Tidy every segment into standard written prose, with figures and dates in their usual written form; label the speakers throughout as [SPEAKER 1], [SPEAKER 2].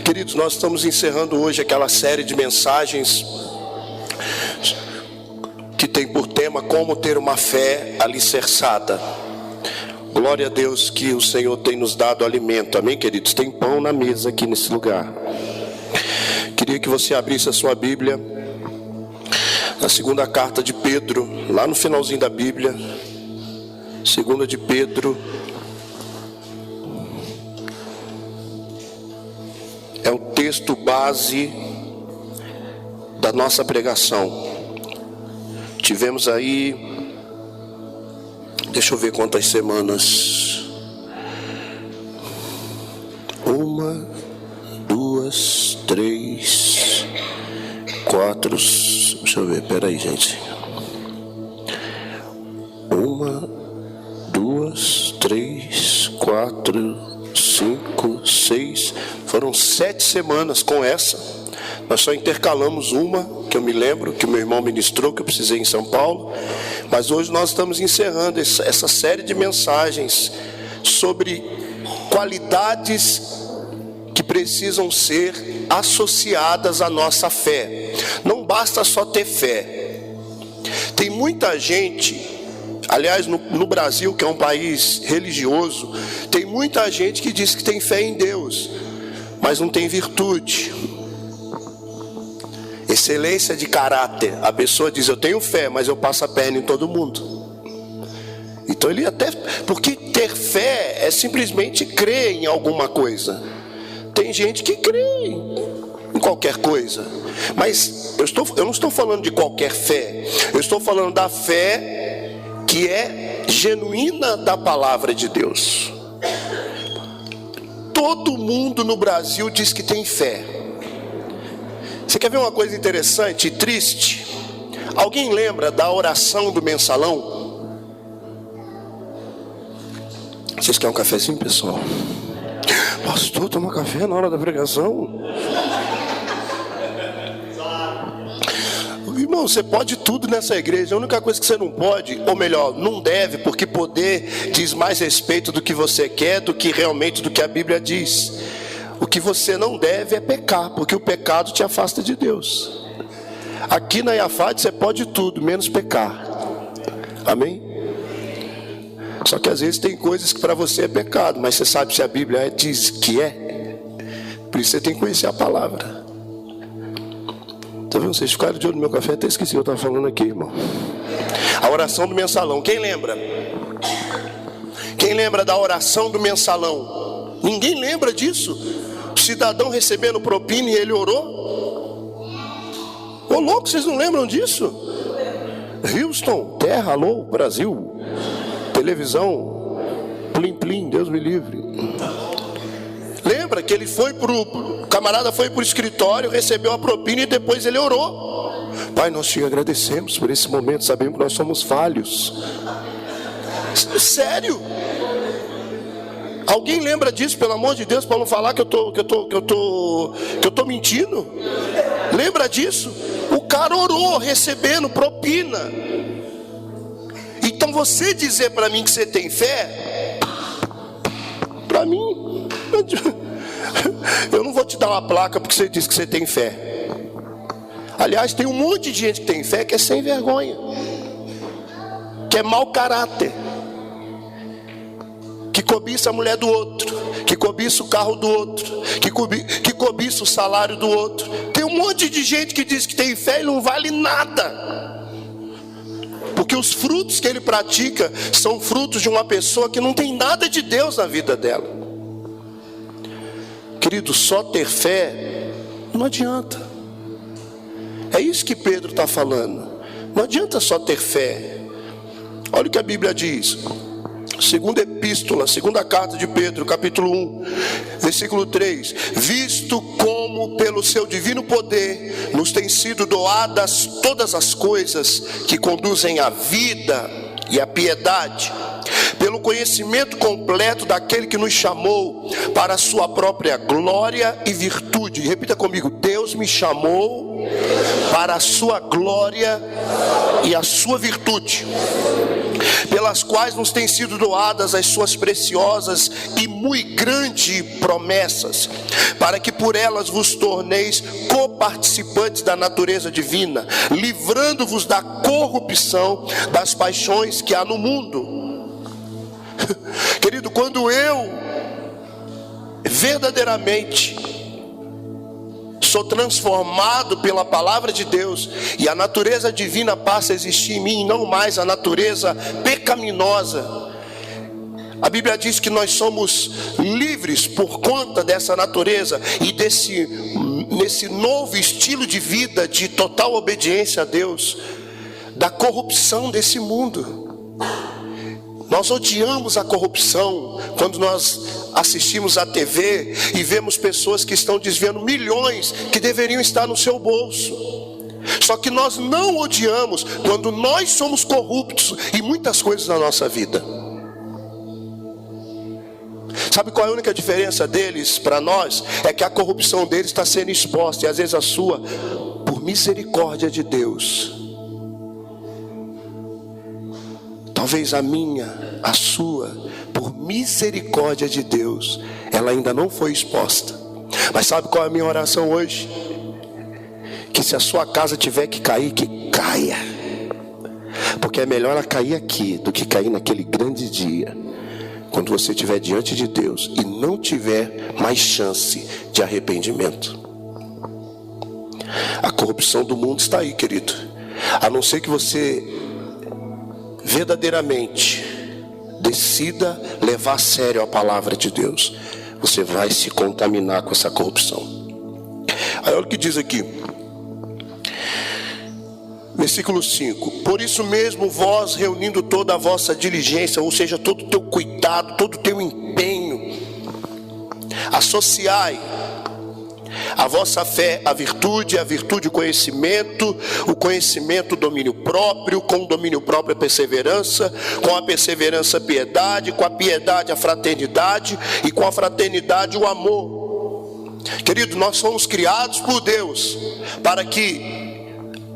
[SPEAKER 1] Queridos, nós estamos encerrando hoje aquela série de mensagens que tem por tema como ter uma fé alicerçada. Glória a Deus que o Senhor tem nos dado alimento, amém, queridos? Tem pão na mesa aqui nesse lugar. Queria que você abrisse a sua Bíblia na segunda carta de Pedro, lá no finalzinho da Bíblia, segunda de Pedro. É o texto base da nossa pregação. Tivemos aí, deixa eu ver quantas semanas. 1, 2, 3, 4. Deixa eu ver, peraí, gente. 1, 2, 3, 4, 5, 6. Foram 7 semanas com essa. Nós só intercalamos uma, que eu me lembro, que o meu irmão ministrou, que eu precisei em São Paulo. Mas hoje nós estamos encerrando essa série de mensagens sobre qualidades que precisam ser associadas à nossa fé. Não basta só ter fé. Tem muita gente, aliás, no Brasil, que é um país religioso, tem muita gente que diz que tem fé em Deus, mas não tem virtude. Excelência de caráter. A pessoa diz, eu tenho fé, mas eu passo a perna em todo mundo. Então ele até... Porque ter fé é simplesmente crer em alguma coisa. Tem gente que crê em qualquer coisa. Mas eu não estou falando de qualquer fé. Eu estou falando da fé que é genuína da palavra de Deus. Todo mundo no Brasil diz que tem fé. Você quer ver uma coisa interessante e triste? Alguém lembra da oração do mensalão? Vocês querem um cafezinho, pessoal? Pastor, toma café na hora da pregação? Irmão, você pode tudo nessa igreja. A única coisa que você não pode, ou melhor, não deve, porque poder diz mais respeito do que você quer, do que realmente do que a Bíblia diz. O que você não deve é pecar, porque o pecado te afasta de Deus. Aqui na IAFAD você pode tudo, menos pecar. Amém? Só que às vezes tem coisas que para você é pecado, mas você sabe se a Bíblia diz que é. Por isso você tem que conhecer a palavra. Tá vendo? Vocês ficaram de olho no meu café, até esqueci o que eu estava falando aqui, irmão. A oração do mensalão, quem lembra? Quem lembra da oração do mensalão? Ninguém lembra disso? O cidadão recebendo propina e ele orou? Ô louco, vocês não lembram disso? Houston, terra, alô, Brasil. Televisão, plim plim, Deus me livre. Lembra que ele foi o camarada foi para o escritório, recebeu a propina e depois ele orou. Pai, nós te agradecemos por esse momento, sabemos que nós somos falhos. Sério? Alguém lembra disso, pelo amor de Deus, para não falar que eu tô mentindo? Lembra disso? O cara orou, recebendo propina. Então você dizer para mim que você tem fé, para mim, eu não vou te dar uma placa porque você diz que você tem fé. Aliás, tem um monte de gente que tem fé que é sem vergonha, que é mau caráter, que cobiça a mulher do outro, que cobiça o carro do outro, que cobiça o salário do outro. Tem um monte de gente que diz que tem fé e não vale nada, porque os frutos que ele pratica são frutos de uma pessoa que não tem nada de Deus na vida dela. Querido, só ter fé não adianta. É isso que Pedro está falando. Não adianta só ter fé. Olha o que a Bíblia diz. Segunda epístola, segunda carta de Pedro, capítulo 1, versículo 3. Visto como pelo seu divino poder nos têm sido doadas todas as coisas que conduzem à vida e à piedade, pelo conhecimento completo daquele que nos chamou para a sua própria glória e virtude. Repita comigo: Deus me chamou para a sua glória e a sua virtude, pelas quais nos têm sido doadas as suas preciosas e muito grandes promessas, para que por elas vos torneis coparticipantes da natureza divina, livrando-vos da corrupção das paixões que há no mundo. Querido, quando eu verdadeiramente sou transformado pela palavra de Deus e a natureza divina passa a existir em mim, não mais a natureza pecaminosa, a Bíblia diz que nós somos livres por conta dessa natureza e nesse novo estilo de vida de total obediência a Deus, da corrupção desse mundo. Nós odiamos a corrupção quando nós assistimos à TV e vemos pessoas que estão desviando milhões que deveriam estar no seu bolso. Só que nós não odiamos quando nós somos corruptos em muitas coisas na nossa vida. Sabe qual é a única diferença deles para nós? É que a corrupção deles está sendo exposta, e às vezes a sua, por misericórdia de Deus. Talvez a minha, a sua, por misericórdia de Deus, ela ainda não foi exposta. Mas sabe qual é a minha oração hoje? Que se a sua casa tiver que cair, que caia. Porque é melhor ela cair aqui do que cair naquele grande dia, quando você estiver diante de Deus e não tiver mais chance de arrependimento. A corrupção do mundo está aí, querido. A não ser que você verdadeiramente decida levar a sério a palavra de Deus, você vai se contaminar com essa corrupção. Aí olha o que diz aqui, versículo 5: por isso mesmo vós, reunindo toda a vossa diligência, ou seja, todo o teu cuidado, todo o teu empenho, associai a vossa fé, a virtude o conhecimento, o domínio próprio, com o domínio próprio a perseverança, com a perseverança a piedade, com a piedade a fraternidade, e com a fraternidade o amor. Querido, nós fomos criados por Deus para que,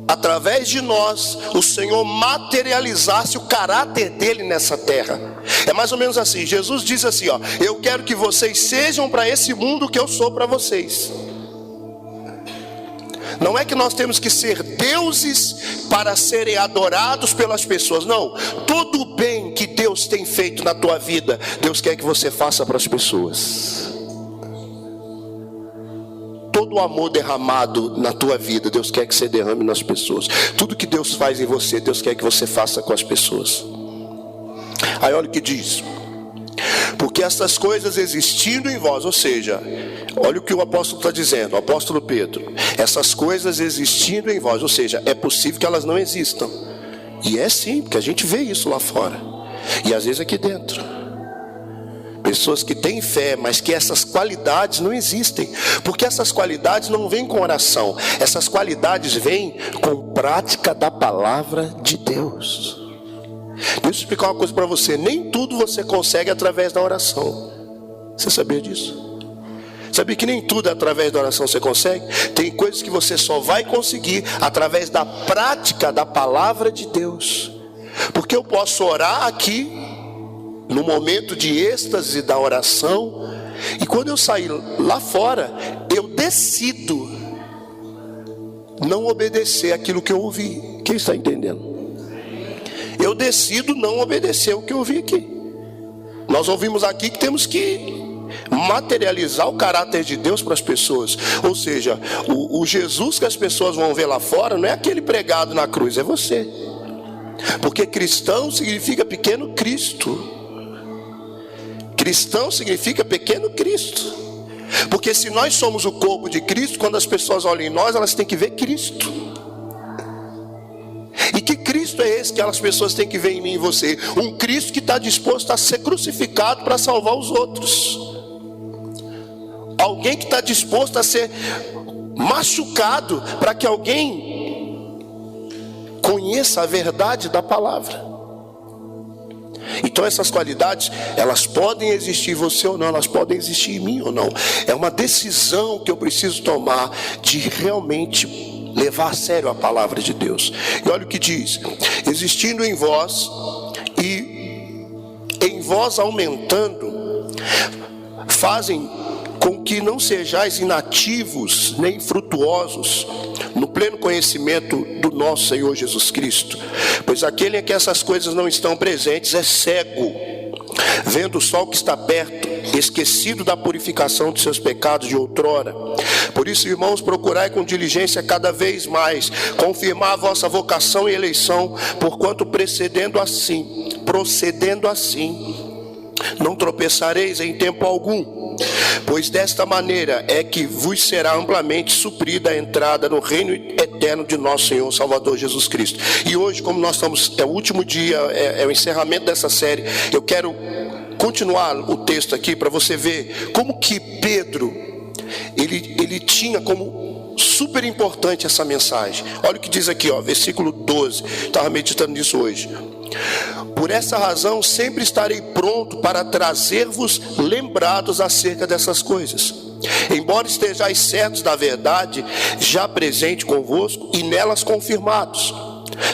[SPEAKER 1] através de nós, o Senhor materializasse o caráter dele nessa terra. É mais ou menos assim, Jesus diz assim, ó: eu quero que vocês sejam para esse mundo o que eu sou para vocês. Não é que nós temos que ser deuses para serem adorados pelas pessoas. Não, todo o bem que Deus tem feito na tua vida, Deus quer que você faça para as pessoas. Todo o amor derramado na tua vida, Deus quer que você derrame nas pessoas. Tudo que Deus faz em você, Deus quer que você faça com as pessoas. Aí olha o que diz: porque essas coisas existindo em vós, ou seja, olha o que o apóstolo está dizendo, o apóstolo Pedro: essas coisas existindo em vós, ou seja, é possível que elas não existam. E é sim, porque a gente vê isso lá fora, e às vezes aqui dentro. Pessoas que têm fé, mas que essas qualidades não existem, porque essas qualidades não vêm com oração, essas qualidades vêm com prática da palavra de Deus. Deixa eu explicar uma coisa para você: nem tudo você consegue através da oração. Você sabia disso? Sabia que nem tudo através da oração você consegue? Tem coisas que você só vai conseguir através da prática da palavra de Deus. Porque eu posso orar aqui, no momento de êxtase da oração, e quando eu sair lá fora, eu decido não obedecer aquilo que eu ouvi. Quem está entendendo? Eu decido não obedecer o que eu ouvi aqui. Nós ouvimos aqui que temos que materializar o caráter de Deus para as pessoas. Ou seja, o Jesus que as pessoas vão ver lá fora não é aquele pregado na cruz, é você. Porque cristão significa pequeno Cristo. Cristão significa pequeno Cristo. Porque se nós somos o corpo de Cristo, quando as pessoas olham em nós, elas têm que ver Cristo. E que Cristo é esse que as pessoas têm que ver em mim e você? Um Cristo que está disposto a ser crucificado para salvar os outros. Alguém que está disposto a ser machucado para que alguém conheça a verdade da palavra. Então essas qualidades, elas podem existir em você ou não, elas podem existir em mim ou não. É uma decisão que eu preciso tomar de realmente levar a sério a palavra de Deus. E olha o que diz: existindo em vós e em vós aumentando, fazem com que não sejais inativos nem frutuosos no pleno conhecimento do nosso Senhor Jesus Cristo. Pois aquele em que essas coisas não estão presentes é cego, vendo o sol que está perto, esquecido da purificação de seus pecados de outrora. Por isso, irmãos, procurai com diligência cada vez mais confirmar a vossa vocação e eleição, porquanto procedendo assim, não tropeçareis em tempo algum. Pois desta maneira é que vos será amplamente suprida a entrada no reino eterno de nosso Senhor Salvador Jesus Cristo. E hoje, como nós estamos, é o último dia, é o encerramento dessa série, eu quero continuar o texto aqui para você ver como que Pedro, ele tinha como super importante essa mensagem. Olha o que diz aqui, versículo 12, estava meditando nisso hoje. Por essa razão sempre estarei pronto para trazer-vos lembrados acerca dessas coisas, embora estejais certos da verdade já presente convosco e nelas confirmados.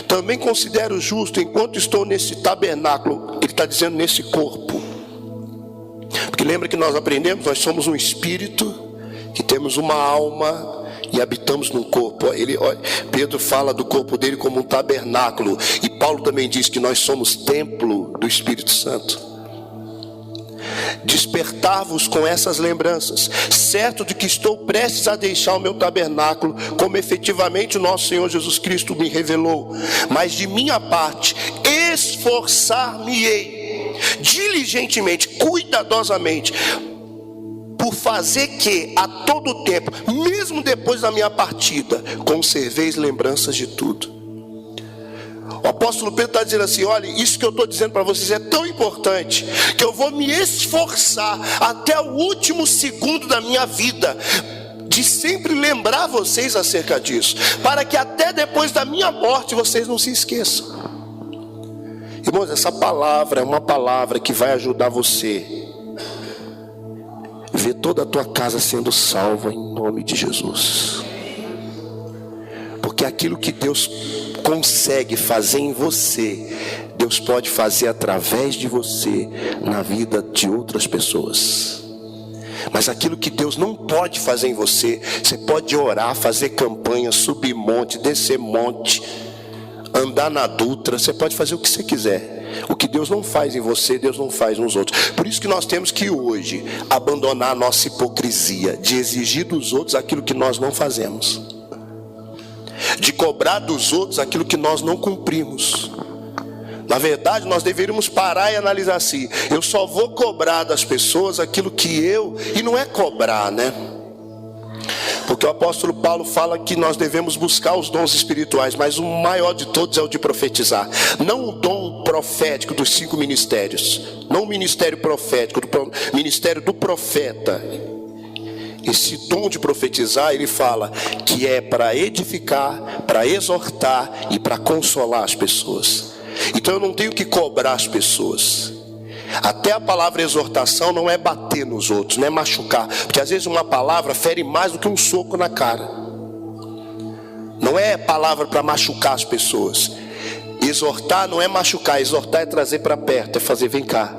[SPEAKER 1] Também considero justo, enquanto estou nesse tabernáculo, ele está dizendo nesse corpo, porque lembra que nós aprendemos, nós somos um espírito, que temos uma alma e habitamos num corpo. Pedro fala do corpo dele como um tabernáculo, e Paulo também diz que nós somos templo do Espírito Santo. Despertar-vos com essas lembranças, certo de que estou prestes a deixar o meu tabernáculo, como efetivamente o nosso Senhor Jesus Cristo me revelou. Mas de minha parte esforçar-me-ei diligentemente, cuidadosamente, por fazer que a todo tempo, mesmo depois da minha partida, conserveis lembranças de tudo. O apóstolo Pedro está dizendo assim: olha, isso que eu estou dizendo para vocês é tão importante, que eu vou me esforçar até o último segundo da minha vida, de sempre lembrar vocês acerca disso, para que até depois da minha morte vocês não se esqueçam. Irmãos, essa palavra é uma palavra que vai ajudar você ver toda a tua casa sendo salva em nome de Jesus. Porque aquilo que Deus consegue fazer em você, Deus pode fazer através de você na vida de outras pessoas. Mas aquilo que Deus não pode fazer em você, você pode orar, fazer campanha, subir monte, descer monte, andar na Dutra, você pode fazer o que você quiser. O que Deus não faz em você, Deus não faz nos outros. Por isso que nós temos que hoje abandonar a nossa hipocrisia de exigir dos outros aquilo que nós não fazemos, de cobrar dos outros aquilo que nós não cumprimos. Na verdade, nós deveríamos parar e analisar assim: eu só vou cobrar das pessoas aquilo que e não é cobrar, né? Porque o apóstolo Paulo fala que nós devemos buscar os dons espirituais, mas o maior de todos é o de profetizar. Não o dom profético dos 5 ministérios, não o ministério profético, o ministério do profeta. Esse dom de profetizar, ele fala que é para edificar, para exortar e para consolar as pessoas. Então eu não tenho que cobrar as pessoas. Até a palavra exortação não é bater nos outros, não é machucar, porque às vezes uma palavra fere mais do que um soco na cara. Não é palavra para machucar as pessoas. Exortar não é machucar, exortar é trazer para perto, é fazer: vem cá,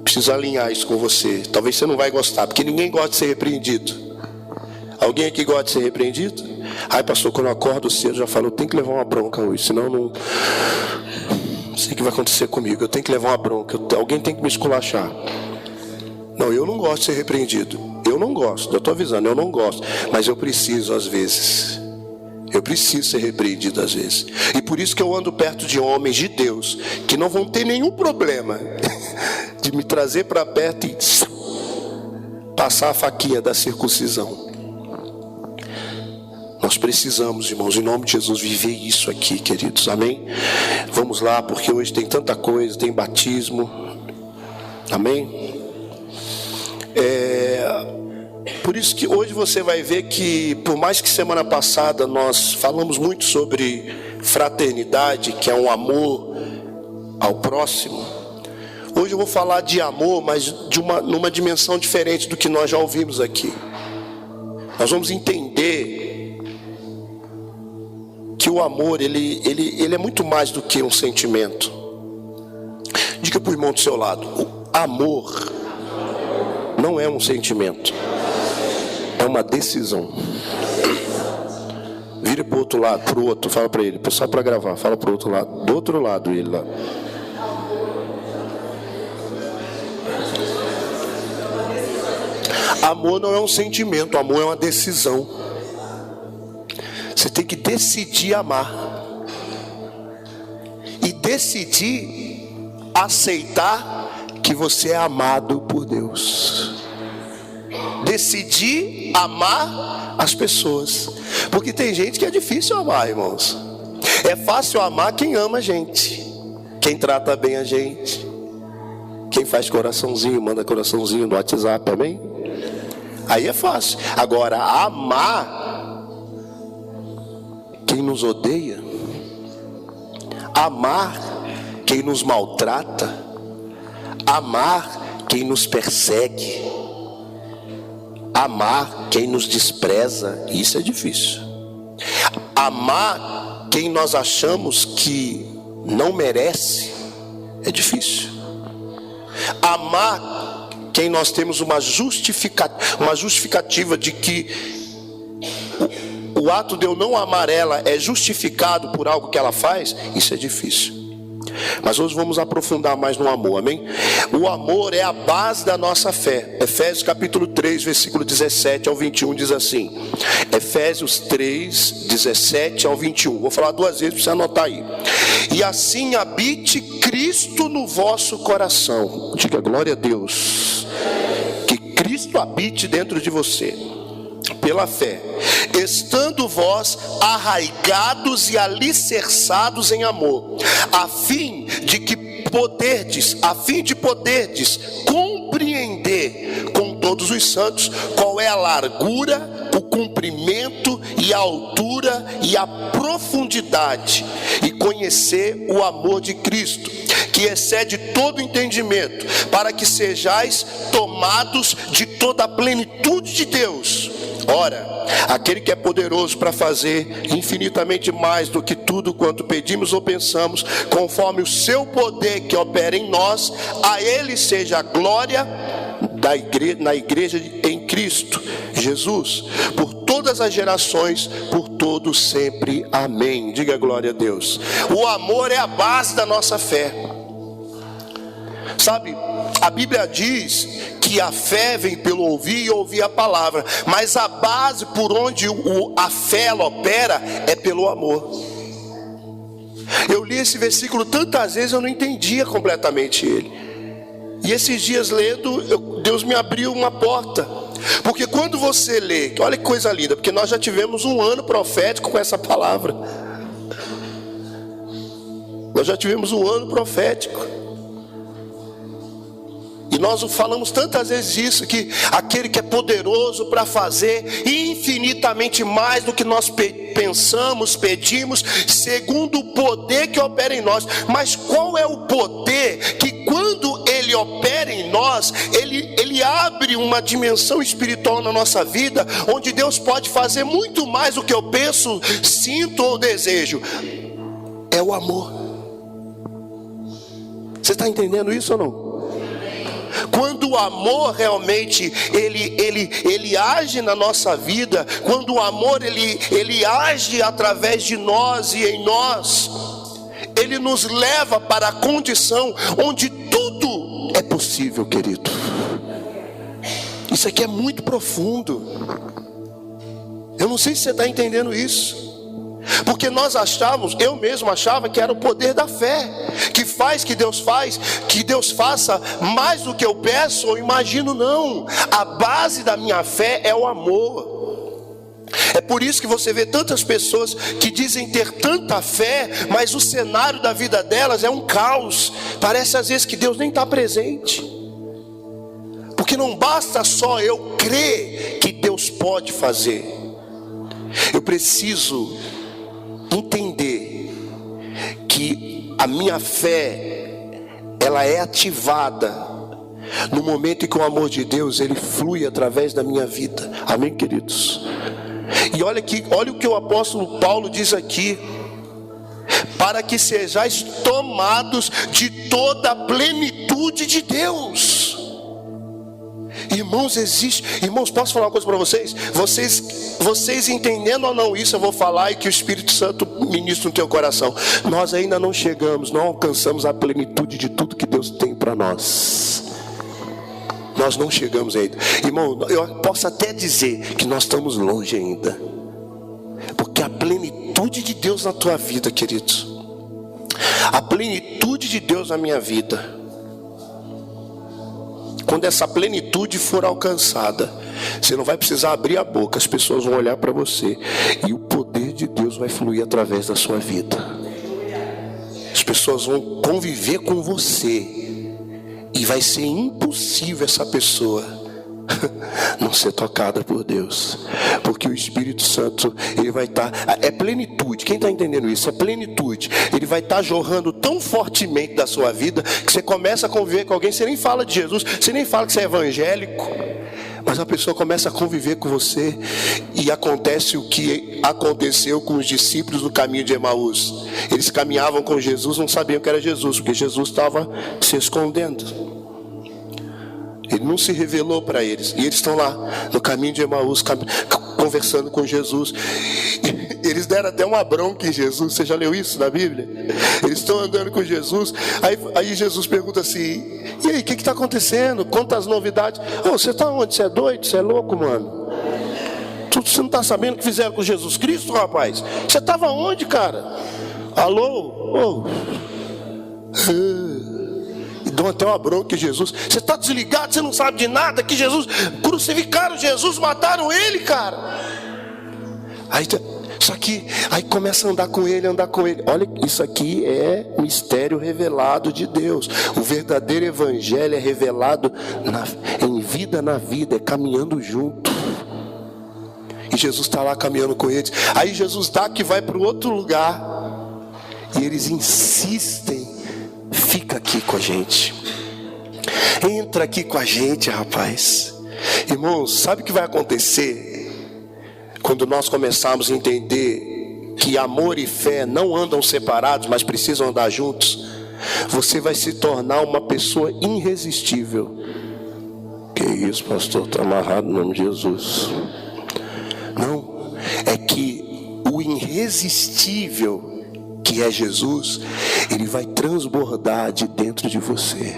[SPEAKER 1] preciso alinhar isso com você. Talvez você não vai gostar, porque ninguém gosta de ser repreendido. Alguém aqui gosta de ser repreendido? Ai, pastor, quando eu acordo cedo, já falo: tem que levar uma bronca hoje, senão não sei o que vai acontecer comigo, eu tenho que levar uma bronca, alguém tem que me esculachar. Não, eu não gosto de ser repreendido, eu não gosto, eu estou avisando, eu não gosto, mas eu preciso às vezes, eu preciso ser repreendido às vezes. E por isso que eu ando perto de homens de Deus que não vão ter nenhum problema de me trazer para perto e passar a faquinha da circuncisão. Nós precisamos, irmãos, em nome de Jesus, viver isso aqui, queridos, amém? Vamos lá, porque hoje tem tanta coisa, tem batismo, amém? Por isso que hoje você vai ver que, por mais que semana passada nós falamos muito sobre fraternidade, que é um amor ao próximo. Hoje eu vou falar de amor, mas numa dimensão diferente do que nós já ouvimos aqui. Nós vamos entender que o amor, ele é muito mais do que um sentimento. Diga para o irmão do seu lado: o amor não é um sentimento, é uma decisão. Vira para o outro lado, para o outro, fala para ele, só para gravar, fala para o outro lado, do outro lado ele lá. Amor não é um sentimento, amor é uma decisão. Você tem que decidir amar e decidir aceitar que você é amado por Deus. Decidir amar as pessoas, porque tem gente que é difícil amar, irmãos. É fácil amar quem ama a gente, quem trata bem a gente, quem faz coraçãozinho, manda coraçãozinho no WhatsApp, amém? Aí é fácil. Agora, amar quem nos odeia, amar quem nos maltrata, amar quem nos persegue, amar quem nos despreza, isso é difícil. Amar quem nós achamos que não merece, é difícil. Amar quem nós temos uma justificativa de que o ato de eu não amar ela é justificado por algo que ela faz, isso é difícil. Mas hoje vamos aprofundar mais no amor, amém? O amor é a base da nossa fé. Efésios capítulo 3, versículo 17 ao 21 diz assim. Efésios 3, 17 ao 21. Vou falar duas vezes para você anotar aí. E assim habite Cristo no vosso coração. Diga glória a Deus. Que Cristo habite dentro de você, pela fé, estando vós arraigados e alicerçados em amor, a fim de poderdes compreender com todos os santos qual é a largura, o comprimento e a altura e a profundidade, e conhecer o amor de Cristo, que excede todo entendimento, para que sejais tomados de toda a plenitude de Deus. Ora, aquele que é poderoso para fazer infinitamente mais do que tudo quanto pedimos ou pensamos, conforme o seu poder que opera em nós, a ele seja a glória na igreja em Cristo Jesus, por todas as gerações, por todos sempre. Amém. Diga glória a Deus. O amor é a base da nossa fé. Sabe, a Bíblia diz que a fé vem pelo ouvir e ouvir a palavra, mas a base por onde a fé ela opera é pelo amor. Eu li esse versículo tantas vezes, eu não entendia completamente ele. E esses dias lendo, Deus me abriu uma porta. Porque quando você lê, olha que coisa linda, porque nós já tivemos um ano profético com essa palavra. Nós já tivemos um ano profético. E nós falamos tantas vezes isso, que aquele que é poderoso para fazer infinitamente mais do que nós pensamos, pedimos, segundo o poder que opera em nós. Mas qual é o poder que quando ele opera em nós, ele abre uma dimensão espiritual na nossa vida, onde Deus pode fazer muito mais do que eu penso, sinto ou desejo? É o amor. Você está entendendo isso ou não? Quando o amor realmente ele age na nossa vida, quando o amor ele age através de nós e em nós, ele nos leva para a condição onde tudo é possível, querido. Isso aqui é muito profundo. Eu não sei se você está entendendo isso. Porque nós achávamos, eu mesmo achava que era o poder da fé, que faz que Deus faça mais do que eu peço ou imagino. Não, a base da minha fé é o amor. É por isso que você vê tantas pessoas que dizem ter tanta fé, mas o cenário da vida delas é um caos. Parece às vezes que Deus nem está presente. Porque não basta só eu crer que Deus pode fazer. Eu preciso entender que a minha fé ela é ativada no momento em que o amor de Deus, ele flui através da minha vida. Amém, queridos? E olha o que o apóstolo Paulo diz aqui: para que sejais tomados de toda a plenitude de Deus. Irmãos, irmãos, posso falar uma coisa para vocês? Vocês entendendo ou não isso, eu vou falar, e que o Espírito Santo ministre no teu coração. Nós ainda não chegamos, não alcançamos a plenitude de tudo que Deus tem para nós. Nós não chegamos ainda. Irmão, eu posso até dizer que nós estamos longe ainda, porque a plenitude de Deus na tua vida, queridos, a plenitude de Deus na minha vida, quando essa plenitude for alcançada, você não vai precisar abrir a boca, as pessoas vão olhar para você, e o poder de Deus vai fluir através da sua vida. As pessoas vão conviver com você, e vai ser impossível essa pessoa não ser tocada por Deus, porque o Espírito Santo, ele vai estar, é plenitude, quem está entendendo isso? É plenitude, ele vai estar jorrando tão fortemente da sua vida, que você começa a conviver com alguém, você nem fala de Jesus, você nem fala que você é evangélico, mas a pessoa começa a conviver com você, e acontece o que aconteceu com os discípulos no caminho de Emaús. Eles caminhavam com Jesus, não sabiam que era Jesus, porque Jesus estava se escondendo. Ele não se revelou para eles. E eles estão lá no caminho de Emaús, conversando com Jesus. Eles deram até uma bronca em Jesus. Você já leu isso na Bíblia? Eles estão andando com Jesus. Aí Jesus pergunta assim: e aí, o que está acontecendo? Conta as novidades. Você está onde? Você é doido? Você é louco, mano? Você não está sabendo o que fizeram com Jesus Cristo, rapaz? Você estava onde, cara? Alô? Dão até uma bronca em Jesus. Você está desligado, você não sabe de nada, que Jesus, crucificaram Jesus, mataram ele, cara. Aí começa a andar com ele. Olha, isso aqui é mistério revelado de Deus. O verdadeiro evangelho é revelado em vida na vida, é caminhando junto. E Jesus está lá caminhando com eles. Aí Jesus dá que vai para o outro lugar, e eles insistem: fica aqui com a gente, entra aqui com a gente, rapaz. Irmãos, sabe o que vai acontecer quando nós começarmos a entender que amor e fé não andam separados, mas precisam andar juntos? Você vai se tornar uma pessoa irresistível. Que isso, pastor? Está amarrado no nome de Jesus. Não, é que o irresistível, que é Jesus, ele vai transbordar de dentro de você.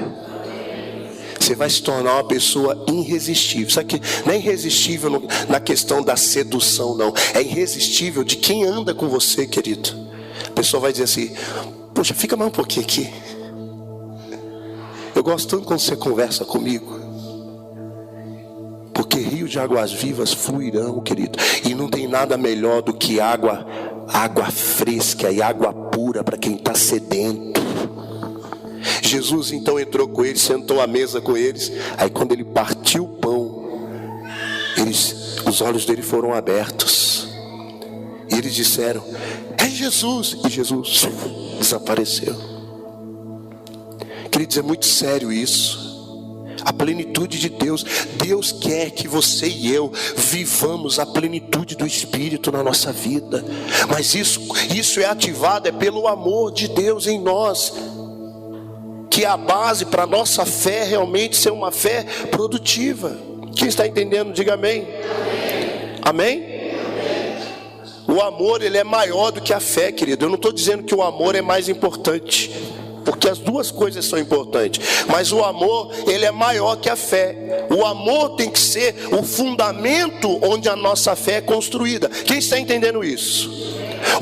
[SPEAKER 1] Você vai se tornar uma pessoa irresistível. Sabe que não é irresistível na questão da sedução, não. É irresistível de quem anda com você, querido. A pessoa vai dizer assim: poxa, fica mais um pouquinho aqui. Eu gosto tanto quando você conversa comigo, porque rio de águas vivas fluirão, querido. E não tem nada melhor do que água fresca e água pura para quem está sedento. Jesus então entrou com eles, sentou à mesa com eles. Aí quando ele partiu o pão, os olhos dele foram abertos, e eles disseram: é Jesus. E Jesus desapareceu. Queridos, é muito sério isso. A plenitude de Deus. Deus quer que você e eu vivamos a plenitude do Espírito na nossa vida. Mas isso é ativado pelo amor de Deus em nós, que é a base para a nossa fé realmente ser uma fé produtiva. Quem está entendendo, diga amém. Amém? O amor, ele é maior do que a fé, querido. Eu não estou dizendo que o amor é mais importante, porque as duas coisas são importantes, mas o amor, ele é maior que a fé. O amor tem que ser o fundamento onde a nossa fé é construída. Quem está entendendo isso?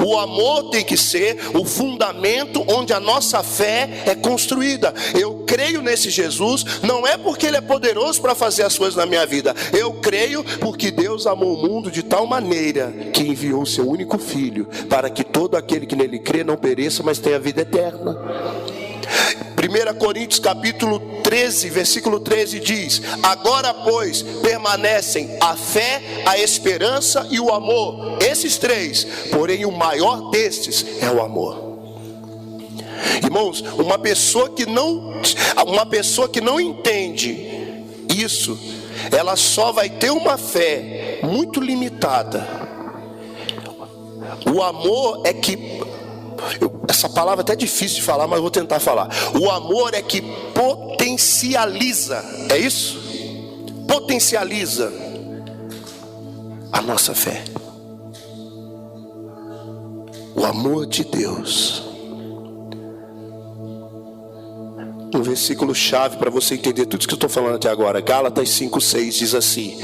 [SPEAKER 1] O amor tem que ser o fundamento onde a nossa fé é construída. Eu creio nesse Jesus, não é porque ele é poderoso para fazer as coisas na minha vida. Eu creio porque Deus amou o mundo de tal maneira que enviou o seu único filho, para que todo aquele que nele crê não pereça, mas tenha vida eterna. 1 Coríntios capítulo 13, versículo 13 diz: agora pois permanecem a fé, a esperança e o amor, esses três, porém o maior destes é o amor. Irmãos, uma pessoa que não entende isso, ela só vai ter uma fé muito limitada. O amor é que, essa palavra é até difícil de falar, mas eu vou tentar falar. O amor é que potencializa, é isso? Potencializa a nossa fé. O amor de Deus. Um versículo chave para você entender tudo isso que eu estou falando até agora. Gálatas 5,6 diz assim.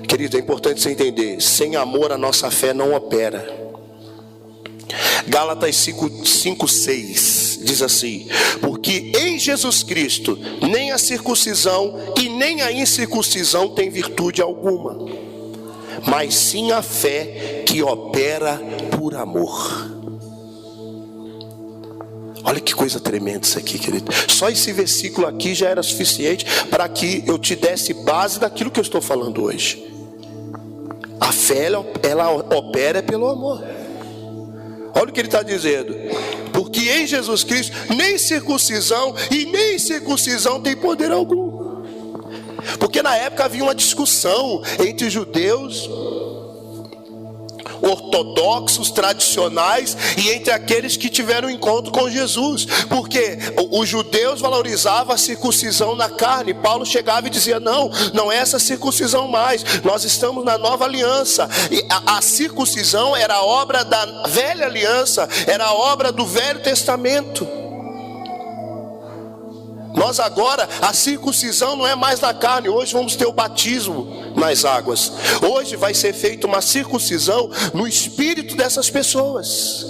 [SPEAKER 1] Querido, é importante você entender. Sem amor a nossa fé não opera. Gálatas 5,6 diz assim: porque em Jesus Cristo nem a circuncisão e nem a incircuncisão tem virtude alguma, mas sim a fé que opera por amor. Olha que coisa tremenda isso aqui, querido. Só esse versículo aqui já era suficiente para que eu te desse base daquilo que eu estou falando hoje. A fé, ela opera pelo amor. Olha o que ele está dizendo. Porque em Jesus Cristo nem circuncisão e nem incircuncisão tem poder algum. Porque na época havia uma discussão entre judeus ortodoxos, tradicionais, e entre aqueles que tiveram encontro com Jesus, porque os judeus valorizavam a circuncisão na carne. Paulo chegava e dizia: não é essa circuncisão mais, nós estamos na nova aliança. E a circuncisão era obra da velha aliança, era obra do Velho Testamento. Nós agora, a circuncisão não é mais na carne. Hoje vamos ter o batismo nas águas. Hoje vai ser feita uma circuncisão no espírito dessas pessoas.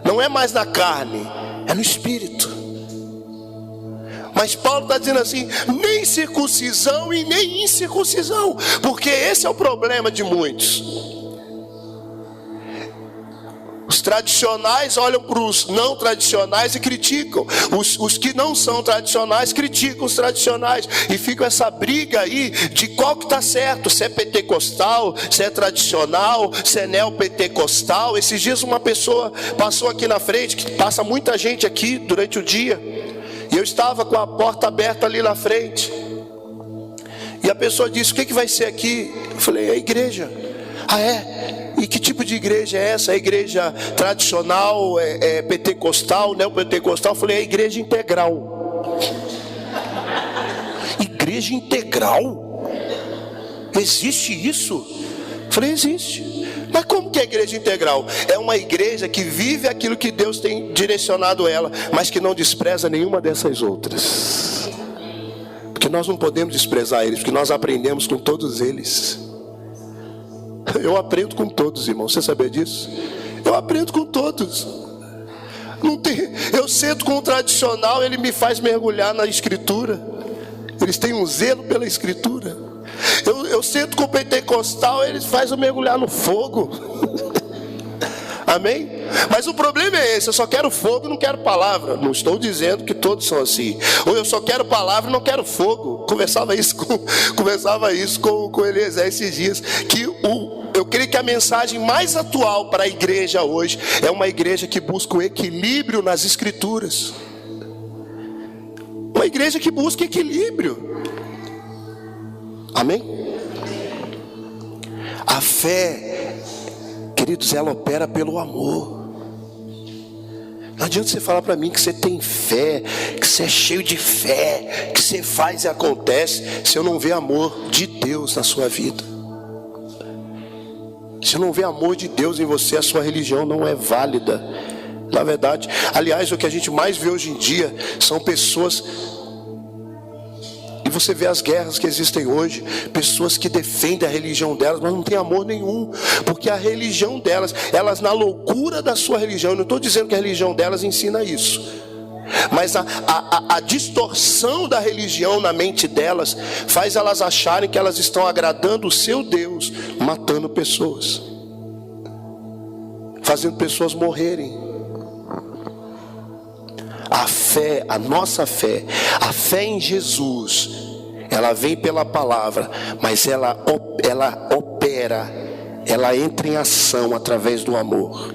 [SPEAKER 1] Não é mais na carne, é no espírito. Mas Paulo está dizendo assim: nem circuncisão e nem incircuncisão. Porque esse é o problema de muitos. Os tradicionais olham para os não tradicionais e criticam. Os que não são tradicionais criticam os tradicionais. E fica essa briga aí de qual que está certo. Se é pentecostal, se é tradicional, se é neopentecostal. Esses dias uma pessoa passou aqui na frente, que passa muita gente aqui durante o dia. E eu estava com a porta aberta ali na frente. E a pessoa disse: o que vai ser aqui? Eu falei: é a igreja. Ah, é? E que tipo de igreja é essa? É igreja tradicional, é pentecostal, neopentecostal? Eu falei: é a igreja integral. Igreja integral? Existe isso? Eu falei: existe. Mas como que é a igreja integral? É uma igreja que vive aquilo que Deus tem direcionado ela, mas que não despreza nenhuma dessas outras. Porque nós não podemos desprezar eles, porque nós aprendemos com todos eles. Eu aprendo com todos, irmão. Você sabia disso? Eu aprendo com todos. Não tem... Eu sento com o tradicional, ele me faz mergulhar na escritura. Eles têm um zelo pela escritura. Eu sento com o pentecostal, eles fazem eu mergulhar no fogo. Amém? Mas o problema é esse: eu só quero fogo e não quero palavra. Não estou dizendo que todos são assim. Ou eu só quero palavra e não quero fogo. Conversava isso com Eliezer esses dias. Que eu creio que a mensagem mais atual para a igreja hoje é uma igreja que busca o equilíbrio nas escrituras. Uma igreja que busca equilíbrio. Amém? A fé, queridos, ela opera pelo amor. Não adianta você falar para mim que você tem fé, que você é cheio de fé, que você faz e acontece, se eu não ver amor de Deus na sua vida. Se não vê amor de Deus em você, a sua religião não é válida. Na verdade, aliás, o que a gente mais vê hoje em dia são pessoas, e você vê as guerras que existem hoje, pessoas que defendem a religião delas, mas não tem amor nenhum, porque a religião delas, elas na loucura da sua religião, eu não estou dizendo que a religião delas ensina isso, mas a distorção da religião na mente delas faz elas acharem que elas estão agradando o seu Deus, matando pessoas, fazendo pessoas morrerem. A fé, a nossa fé, a fé em Jesus, ela vem pela palavra, mas ela opera, ela entra em ação através do amor.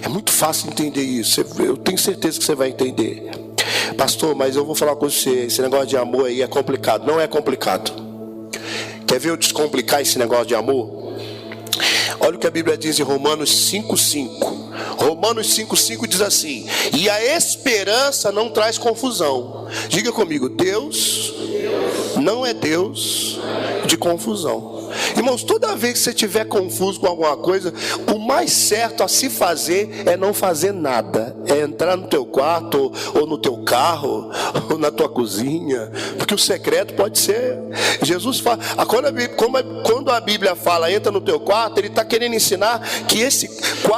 [SPEAKER 1] É muito fácil entender isso. Eu tenho certeza que você vai entender. Pastor, mas eu vou falar com você, esse negócio de amor aí é complicado. Não é complicado. Quer ver eu descomplicar esse negócio de amor? Olha o que a Bíblia diz em Romanos 5,5. Romanos 5,5 diz assim: e a esperança não traz confusão. Diga comigo, Deus não é Deus de confusão. Irmãos, toda vez que você estiver confuso com alguma coisa, o mais certo a se fazer é não fazer nada. É entrar no teu quarto, ou no teu carro, ou na tua cozinha. Porque o secreto pode ser... Jesus fala... Quando a Bíblia fala, entra no teu quarto, ele está querendo ensinar que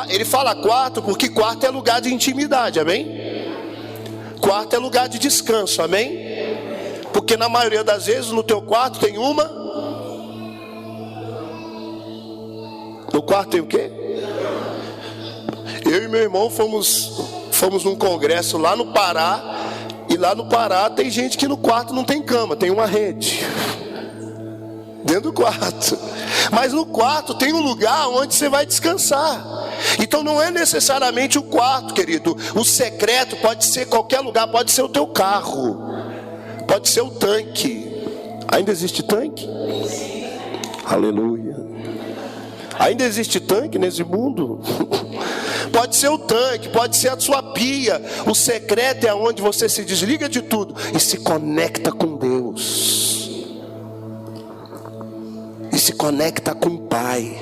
[SPEAKER 1] ele fala quarto, porque quarto é lugar de intimidade, amém? Quarto é lugar de descanso, amém? Porque na maioria das vezes no teu quarto tem uma... No quarto tem o quê? Eu e meu irmão fomos num congresso lá no Pará. E lá no Pará tem gente que no quarto não tem cama, tem uma rede dentro do quarto. Mas no quarto tem um lugar onde você vai descansar. Então não é necessariamente o quarto, querido. O secreto pode ser qualquer lugar. Pode ser o teu carro, pode ser o tanque. Ainda existe tanque? Aleluia. Ainda existe tanque nesse mundo? Pode ser o tanque, pode ser a sua pia. O secreto é onde você se desliga de tudo e se conecta com Deus. E se conecta com o Pai.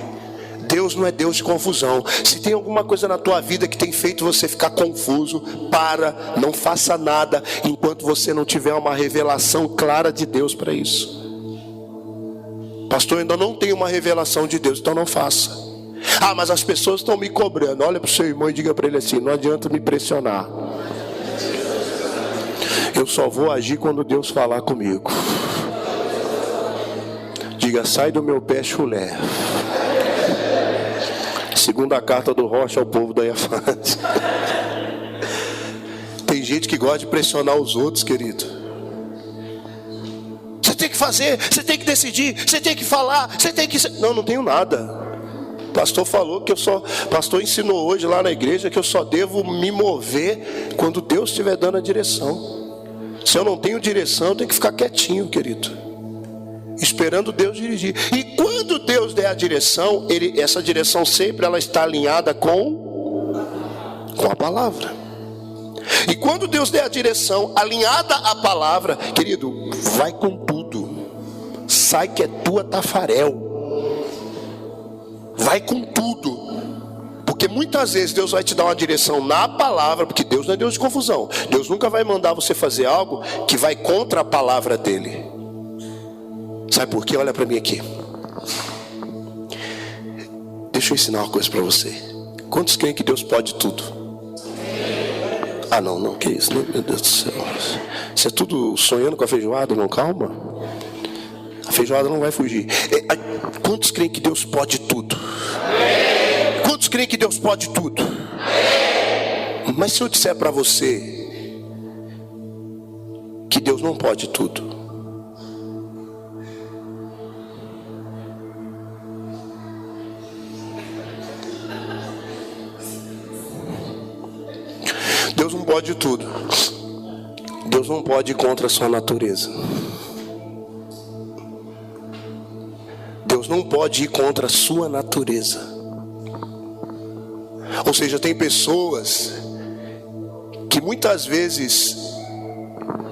[SPEAKER 1] Deus não é Deus de confusão. Se tem alguma coisa na tua vida que tem feito você ficar confuso, não faça nada enquanto você não tiver uma revelação clara de Deus para isso. Pastor, ainda não tenho uma revelação de Deus, então não faça. Ah, mas as pessoas estão me cobrando. Olha para o seu irmão e diga para ele assim: não adianta me pressionar. Eu só vou agir quando Deus falar comigo. Diga: sai do meu pé, chulé. Segunda carta do Rocha ao povo da Iafate. Tem gente que gosta de pressionar os outros, querido. Você tem que fazer, você tem que decidir, você tem que falar, você tem que... Não tenho nada. O pastor falou que pastor ensinou hoje lá na igreja que eu só devo me mover quando Deus estiver dando a direção. Se eu não tenho direção, eu tenho que ficar quietinho, querido, esperando Deus dirigir. E quando Deus der a direção, essa direção sempre ela está alinhada com a palavra. E quando Deus der a direção alinhada à palavra, querido, vai com tudo. Sai que é tua Tafarel. Vai com tudo. Porque muitas vezes Deus vai te dar uma direção na palavra, porque Deus não é Deus de confusão. Deus nunca vai mandar você fazer algo que vai contra a palavra dele. Sabe por quê? Olha para mim aqui. Deixa eu ensinar uma coisa para você. Quantos creem que Deus pode tudo? Ah, não, que isso, né? Meu Deus do céu. Isso é tudo sonhando com a feijoada, não? Calma. A feijoada não vai fugir. Quantos creem que Deus pode tudo? Quantos creem que Deus pode tudo? Mas se eu disser para você que Deus não pode tudo, Deus não pode tudo. Deus não pode ir contra a sua natureza. Deus não pode ir contra a sua natureza. Ou seja, tem pessoas que muitas vezes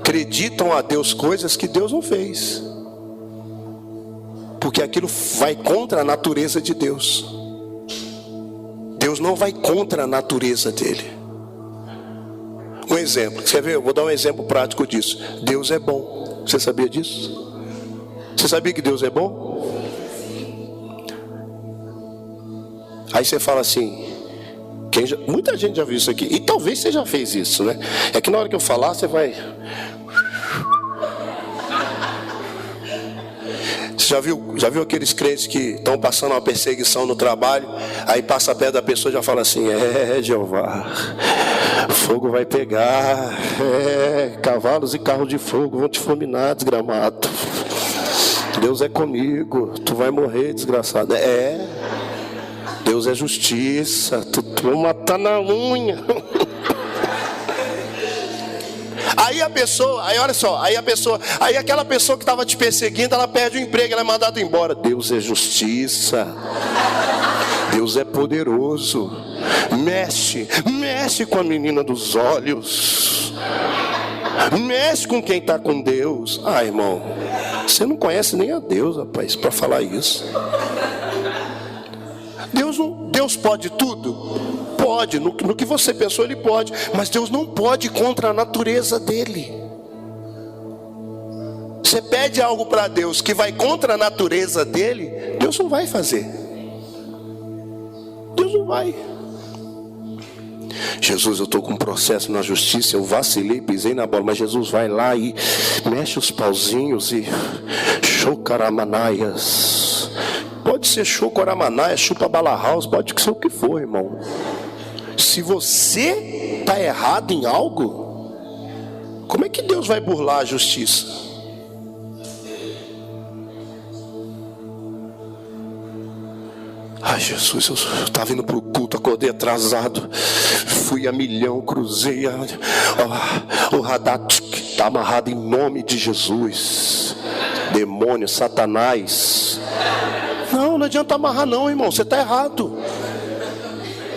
[SPEAKER 1] acreditam a Deus coisas que Deus não fez, porque aquilo vai contra a natureza de Deus. Deus não vai contra a natureza dele. Um exemplo, quer ver? Eu vou dar um exemplo prático disso. Deus é bom. Você sabia disso? Você sabia que Deus é bom? Aí você fala assim, muita gente já viu isso aqui. E talvez você já fez isso, né? É que na hora que eu falar, você vai... Você já viu aqueles crentes que estão passando uma perseguição no trabalho, aí passa perto da pessoa e já fala assim: Jeová, fogo vai pegar, cavalos e carros de fogo vão te fulminar, desgramado. Deus é comigo, tu vai morrer, desgraçado. Deus é justiça. Tu matar na unha. Aí olha só, aí aquela pessoa que estava te perseguindo, ela perde o emprego, ela é mandada embora. Deus é justiça. Deus é poderoso. Mexe com a menina dos olhos. Mexe com quem está com Deus. Ah, irmão, você não conhece nem a Deus, rapaz, para falar isso. Deus pode tudo? Pode, no que você pensou ele pode, mas Deus não pode contra a natureza dele. Você pede algo para Deus que vai contra a natureza dele, Deus não vai fazer. Deus não vai. Jesus, eu estou com um processo na justiça, eu vacilei, pisei na bola, mas Jesus vai lá e mexe os pauzinhos e chocaramanaias. Pode ser chocoramanaia, chupa bala house, pode ser o que for, irmão. Se você está errado em algo, como é que Deus vai burlar a justiça? Ai, Jesus, eu estava indo para o culto, acordei atrasado, fui a milhão, cruzei o radar está amarrado em nome de Jesus. Demônio, Satanás. Não adianta amarrar não, irmão, você está errado.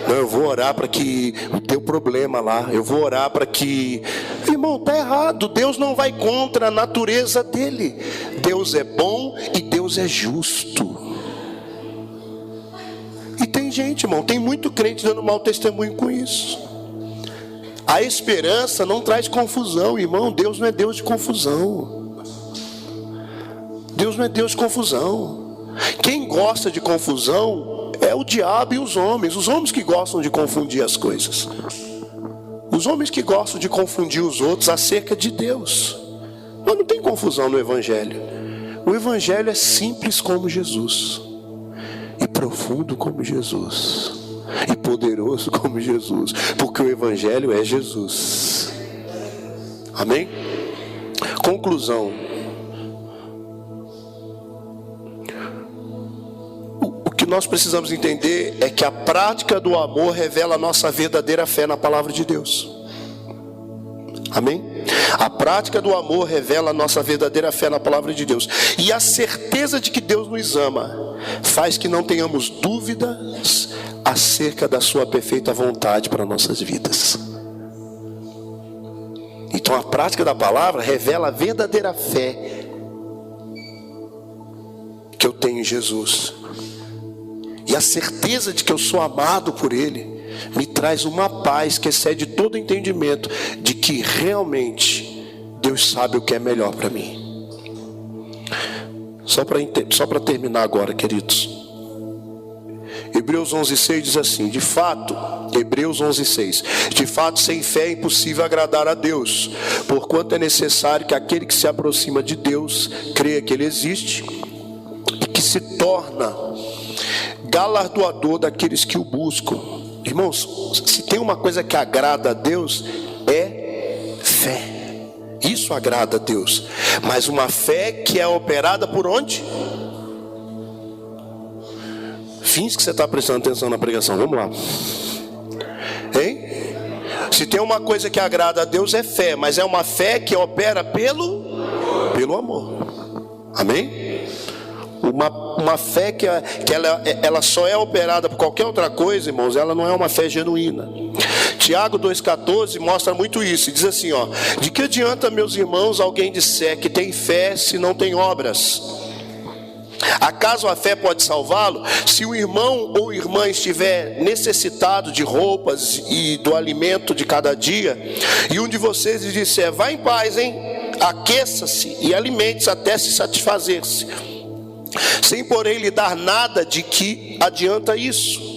[SPEAKER 1] Não, eu vou orar para que o teu problema lá, eu vou orar para que... Irmão, está errado. Deus não vai contra a natureza dele. Deus é bom e Deus é justo. E tem gente, irmão, tem muito crente dando mau testemunho com isso. A esperança não traz confusão, irmão. Deus não é Deus de confusão. Deus não é Deus de confusão. Quem gosta de confusão é o diabo e os homens que gostam de confundir as coisas. Os homens que gostam de confundir os outros acerca de Deus. Mas não tem confusão no Evangelho. O Evangelho é simples como Jesus, e profundo como Jesus, e poderoso como Jesus, porque o Evangelho é Jesus. Amém? Conclusão. O que nós precisamos entender é que a prática do amor revela a nossa verdadeira fé na palavra de Deus. Amém? A prática do amor revela a nossa verdadeira fé na palavra de Deus. E a certeza de que Deus nos ama faz que não tenhamos dúvidas acerca da sua perfeita vontade para nossas vidas. Então a prática da palavra revela a verdadeira fé que eu tenho em Jesus. E a certeza de que eu sou amado por Ele me traz uma paz que excede todo entendimento de que realmente Deus sabe o que é melhor para mim. Só para terminar agora, queridos. Hebreus 11:6 diz assim: de fato, Hebreus 11:6, de fato, sem fé é impossível agradar a Deus, porquanto é necessário que aquele que se aproxima de Deus creia que Ele existe e que se torna galardoador daqueles que o buscam. Irmãos, se tem uma coisa que agrada a Deus, é fé. Isso agrada a Deus. Mas uma fé que é operada por onde? Fins que você está prestando atenção na pregação. Vamos lá. Hein? Se tem uma coisa que agrada a Deus, é fé. Mas é uma fé que opera pelo amor. Amém? Uma fé que ela só é operada por qualquer outra coisa, irmãos, ela não é uma fé genuína. Tiago 2,14 mostra muito isso. Diz assim, ó: de que adianta, meus irmãos, alguém disser que tem fé se não tem obras? Acaso a fé pode salvá-lo? Se o irmão ou irmã estiver necessitado de roupas e do alimento de cada dia, e um de vocês lhe disser: vá em paz, aqueça-se e alimente-se até se satisfazer-se, sem porém lhe dar nada, de que adianta isso?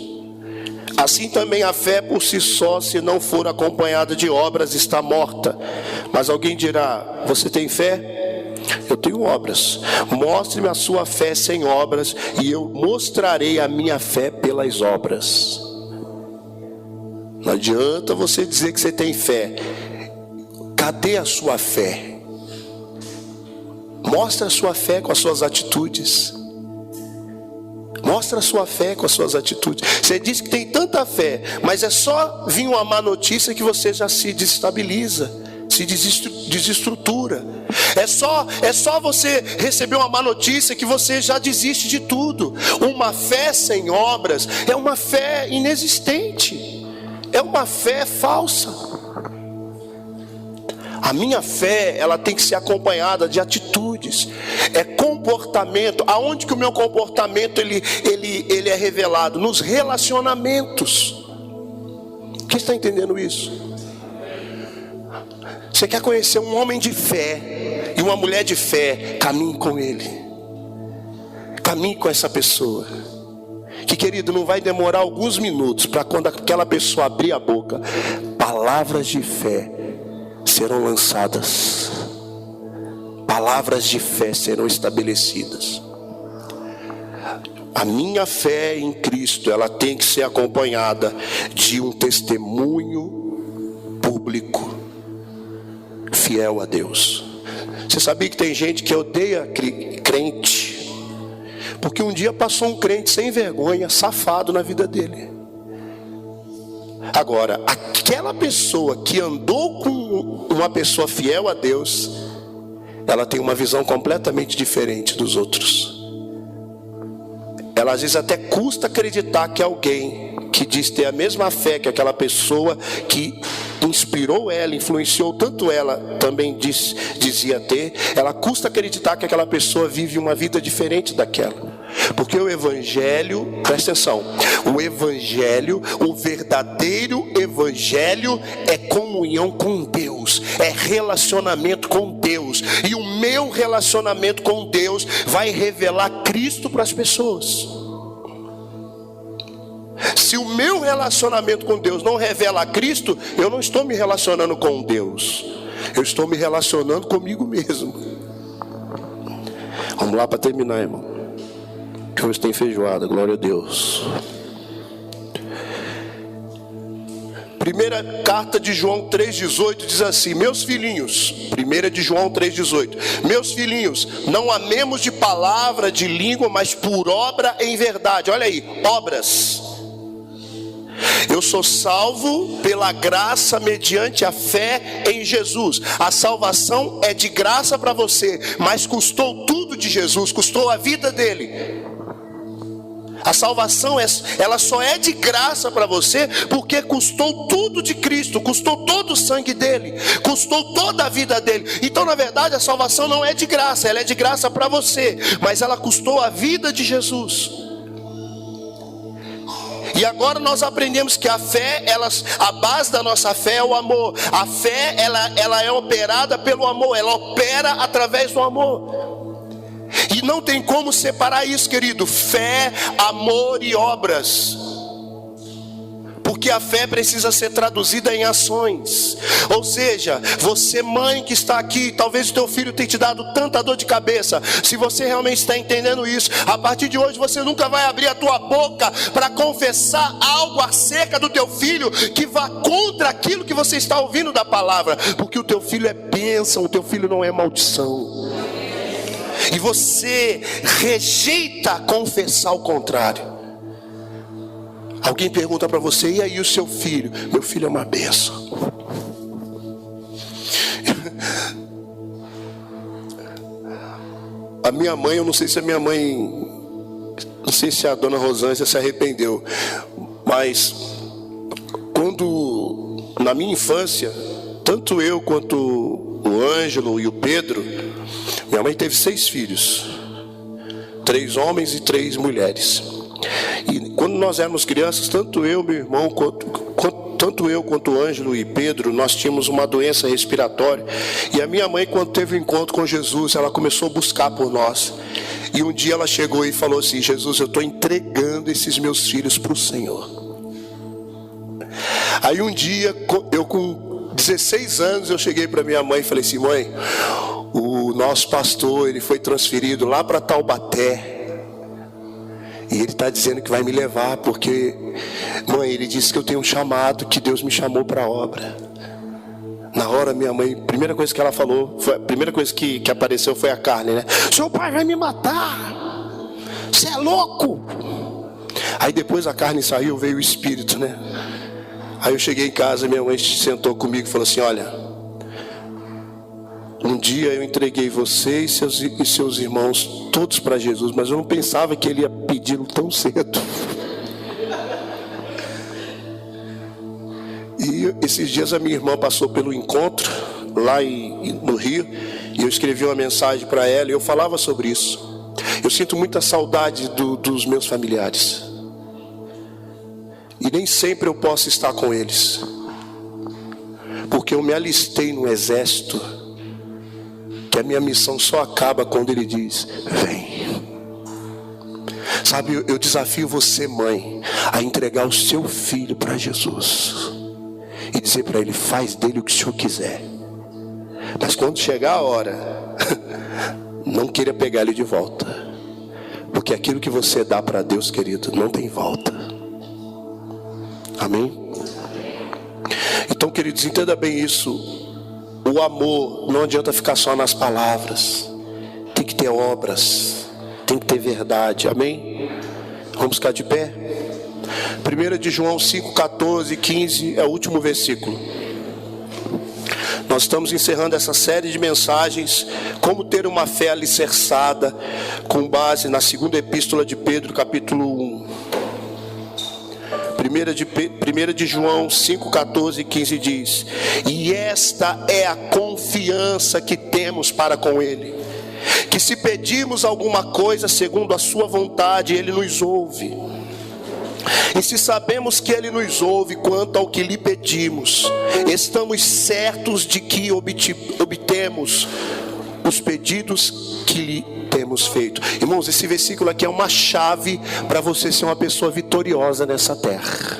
[SPEAKER 1] Assim também a fé por si só, se não for acompanhada de obras, está morta. Mas alguém dirá: você tem fé? Eu tenho obras. Mostre-me a sua fé sem obras, e eu mostrarei a minha fé pelas obras. Não adianta você dizer que você tem fé. Cadê a sua fé? Mostre a sua fé com as suas atitudes. Mostra a sua fé com as suas atitudes. Você diz que tem tanta fé, mas é só vir uma má notícia que você já se desestabiliza, se desestrutura. É só você receber uma má notícia que você já desiste de tudo. Uma fé sem obras é uma fé inexistente, é uma fé falsa. A minha fé, ela tem que ser acompanhada de atitudes, é comportamento. Aonde que o meu comportamento ele é revelado? Nos relacionamentos. Quem está entendendo isso? Você quer conhecer um homem de fé e uma mulher de fé? Caminhe com ele, caminhe com essa pessoa. Que, querido, não vai demorar alguns minutos para quando aquela pessoa abrir a boca, palavras de fé serão lançadas, palavras de fé serão estabelecidas. A minha fé em Cristo, ela tem que ser acompanhada de um testemunho público, fiel a Deus. Você sabia que tem gente que odeia crente, porque um dia passou um crente sem vergonha, safado na vida dele. Agora, aquela pessoa que andou com uma pessoa fiel a Deus, ela tem uma visão completamente diferente dos outros. Ela às vezes até custa acreditar que alguém que diz ter a mesma fé que aquela pessoa que inspirou ela, influenciou tanto ela também dizia ter, ela custa acreditar que aquela pessoa vive uma vida diferente daquela. Porque o evangelho, presta atenção, o evangelho, o verdadeiro evangelho é comunhão com Deus, é relacionamento com Deus. E o meu relacionamento com Deus vai revelar Cristo para as pessoas. Se o meu relacionamento com Deus não revela Cristo, eu não estou me relacionando com Deus, eu estou me relacionando comigo mesmo. Vamos lá para terminar, irmão. Que hoje tem feijoada, glória a Deus. Primeira carta de João 3,18 diz assim: meus filhinhos, primeira de João 3,18, meus filhinhos, não amemos de palavra, de língua, mas por obra em verdade. Olha aí, obras. Eu sou salvo pela graça mediante a fé em Jesus. A salvação é de graça para você, mas custou tudo de Jesus, custou a vida dele. A salvação, ela só é de graça para você porque custou tudo de Cristo, custou todo o sangue dele, custou toda a vida dele. Então, na verdade, a salvação não é de graça, ela é de graça para você, mas ela custou a vida de Jesus. E agora nós aprendemos que a fé, a base da nossa fé é o amor. A fé, ela é operada pelo amor, ela opera através do amor. E não tem como separar isso, querido, fé, amor e obras. Porque a fé precisa ser traduzida em ações. Ou seja, você mãe que está aqui, talvez o teu filho tenha te dado tanta dor de cabeça. Se você realmente está entendendo isso, a partir de hoje você nunca vai abrir a tua boca para confessar algo acerca do teu filho que vá contra aquilo que você está ouvindo da palavra. Porque o teu filho é bênção, o teu filho não é maldição. E você rejeita confessar o contrário. Alguém pergunta para você: e aí o seu filho? Meu filho é uma bênção. A minha mãe, eu não sei se a minha mãe, não sei se a dona Rosângela se arrependeu, mas quando na minha infância, tanto eu quanto o Ângelo e o Pedro, minha mãe teve 6 filhos, 3 homens e 3 mulheres. E quando nós éramos crianças, tanto eu, meu irmão, tanto eu quanto o Ângelo e Pedro, nós tínhamos uma doença respiratória. E a minha mãe, quando teve um encontro com Jesus, ela começou a buscar por nós. E um dia ela chegou e falou assim: Jesus, eu estou entregando esses meus filhos para o Senhor. Aí um dia, eu com 16 anos, eu cheguei para minha mãe e falei assim: mãe, o nosso pastor, ele foi transferido lá para Taubaté. E ele está dizendo que vai me levar, porque, mãe, ele disse que eu tenho um chamado, que Deus me chamou para a obra. Na hora, minha mãe, a primeira coisa que ela falou, a primeira coisa que apareceu foi a carne, né? Seu pai vai me matar. Você é louco. Aí depois a carne saiu, veio o espírito, né? Aí eu cheguei em casa, minha mãe sentou comigo e falou assim: olha, um dia eu entreguei você e seus irmãos todos para Jesus, mas eu não pensava que ele ia pedi-lo tão cedo. E esses dias a minha irmã passou pelo encontro lá no Rio, e eu escrevi uma mensagem para ela e eu falava sobre isso. Eu sinto muita saudade dos meus familiares, e nem sempre eu posso estar com eles, porque eu me alistei no exército, que a minha missão só acaba quando ele diz: vem. Sabe, eu desafio você, mãe, a entregar o seu filho para Jesus e dizer para ele: faz dele o que o senhor quiser, mas quando chegar a hora, não queira pegar ele de volta, porque aquilo que você dá para Deus, querido, não tem volta. Amém? Então, queridos, entenda bem isso. O amor não adianta ficar só nas palavras, tem que ter obras, tem que ter verdade. Amém? Vamos ficar de pé. 1 de João 5, 14 e 15 é o último versículo. Nós estamos encerrando essa série de mensagens, como ter uma fé alicerçada, com base na segunda epístola de Pedro, capítulo 1. 1 de João 5, 14 e 15 diz: e esta é a confiança que temos para com Ele, que se pedirmos alguma coisa segundo a sua vontade, Ele nos ouve. E se sabemos que Ele nos ouve quanto ao que lhe pedimos, estamos certos de que obtemos os pedidos que lhe temos feito. Irmãos, esse versículo aqui é uma chave para você ser uma pessoa vitoriosa nessa terra.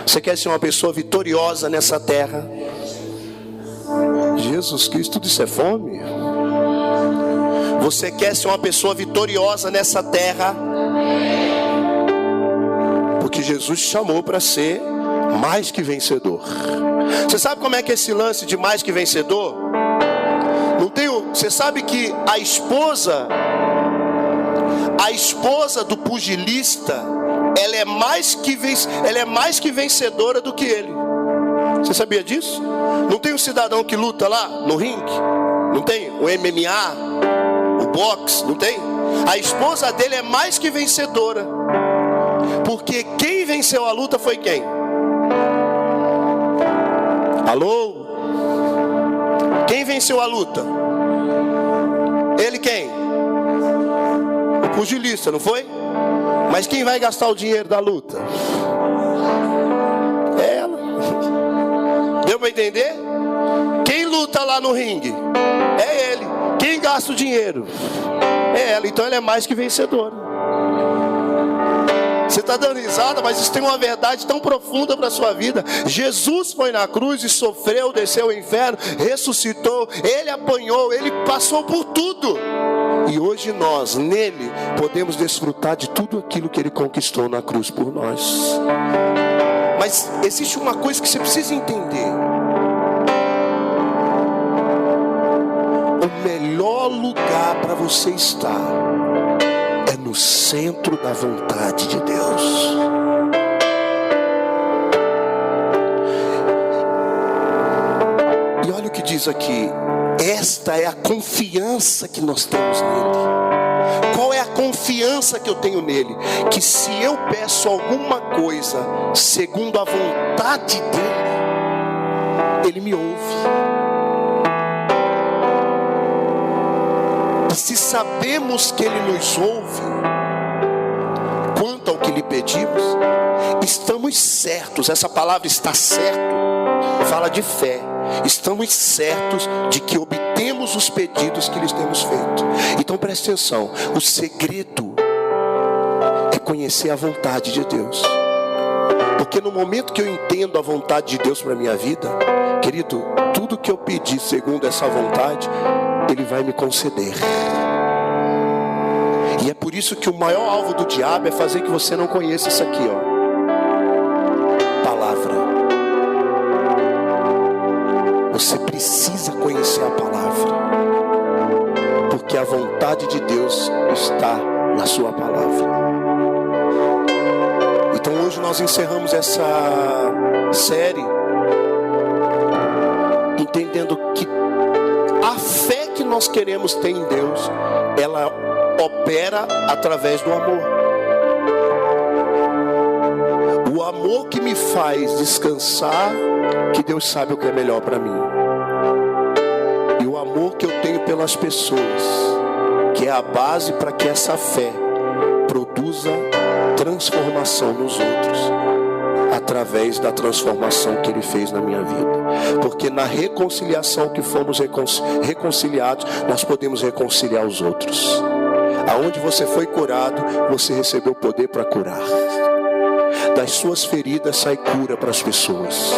[SPEAKER 1] Você quer ser uma pessoa vitoriosa nessa terra? Jesus Cristo, tudo isso é fome? Você quer ser uma pessoa vitoriosa nessa terra? Porque Jesus te chamou para ser mais que vencedor. Você sabe como é que é esse lance de mais que vencedor? Você sabe que a esposa do pugilista, ela é mais que vencedora do que ele. Você sabia disso? Não tem um cidadão que luta lá no ringue? Não tem? O MMA, o boxe, não tem? A esposa dele é mais que vencedora, porque quem venceu a luta foi quem? Alô? Quem venceu a luta? Ele quem? O pugilista, não foi? Mas quem vai gastar o dinheiro da luta? É ela. Deu para entender? Quem luta lá no ringue? É ele. Quem gasta o dinheiro? É ela. Então ela é mais que vencedora. Você está dando risada, mas isso tem uma verdade tão profunda para a sua vida. Jesus foi na cruz e sofreu, desceu ao inferno, ressuscitou, Ele apanhou, Ele passou por tudo. E hoje nós, nele, podemos desfrutar de tudo aquilo que Ele conquistou na cruz por nós. Mas existe uma coisa que você precisa entender. O melhor lugar para você estar é no centro da vontade de Deus. E olha o que diz aqui: esta é a confiança que nós temos nele. Qual é a confiança que eu tenho nele? Que se eu peço alguma coisa segundo a vontade dele, ele me ouve. E se sabemos que Ele nos ouve quanto ao que lhe pedimos, estamos certos. Essa palavra "está certo" fala de fé. Estamos certos de que obtemos os pedidos que lhes temos feito. Então preste atenção, o segredo é conhecer a vontade de Deus. Porque no momento que eu entendo a vontade de Deus para a minha vida, querido, tudo que eu pedir segundo essa vontade, Ele vai me conceder. E é por isso que o maior alvo do diabo é fazer que você não conheça isso aqui, ó. Palavra. Você precisa conhecer a palavra, porque a vontade de Deus está na sua palavra. Então hoje nós encerramos essa série entendendo que a fé que nós queremos ter em Deus, ela opera através do amor. O amor que me faz descansar que Deus sabe o que é melhor para mim. E o amor que eu tenho pelas pessoas, que é a base para que essa fé produza transformação nos outros, através da transformação que Ele fez na minha vida. Porque na reconciliação que fomos reconciliados, nós podemos reconciliar os outros. Aonde você foi curado, você recebeu poder para curar. Das suas feridas sai cura para as pessoas.